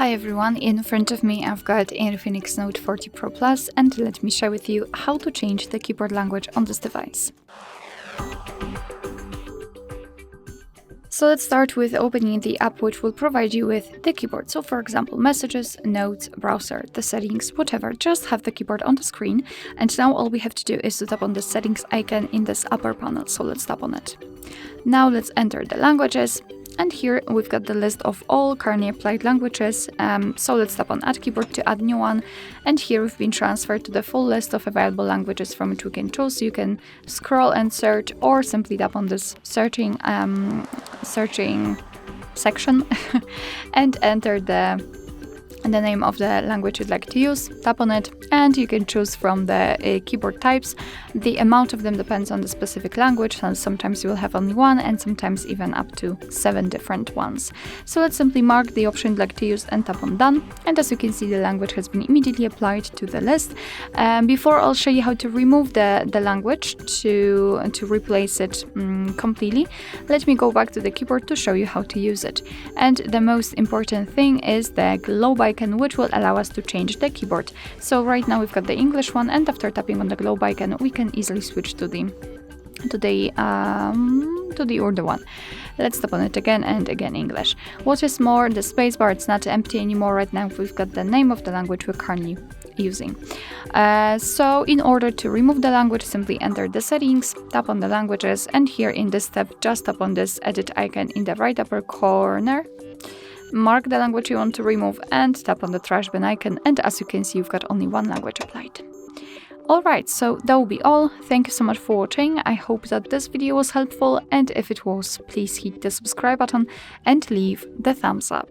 Hi everyone, in front of me I've got INFINIX Note 40 Pro Plus, and let me share with you how to change the keyboard language on this device. So let's start with opening the app which will provide you with the keyboard. So for example, messages, notes, browser, the settings, whatever, just have the keyboard on the screen. And now all we have to do is to tap on the settings icon in this upper panel. So let's tap on it. Now let's enter the languages. And here we've got the list of all currently applied languages. So let's tap on Add Keyboard to add new one. And here we've been transferred to the full list of available languages from which we can choose. You can scroll and search, or simply tap on this searching section and enter the name of the language you'd like to use. Tap on it and you can choose from the keyboard types. The amount of them depends on the specific language, and sometimes you will have only one and sometimes even up to 7 different ones. So let's simply mark the option you'd like to use and tap on done, and as you can see, the language has been immediately applied to the list. Before I'll show you how to remove the language to replace it completely, let me go back to the keyboard to show you how to use it. And the most important thing is the globe icon, which will allow us to change the keyboard. So right now we've got the English one, and after tapping on the globe icon we can easily switch to the Urdu one. Let's tap on it again and again, English. What is more, the spacebar, it's not empty anymore. Right now we've got the name of the language we're currently using. So in order to remove the language, simply enter the settings, tap on the languages, and here in this tab just tap on this edit icon in the right upper corner. Mark the language you want to remove and tap on the trash bin icon, and as you can see, you've got only one language applied. Alright, so that will be all. Thank you so much for watching. I hope that this video was helpful, and if it was, please hit the subscribe button and leave the thumbs up.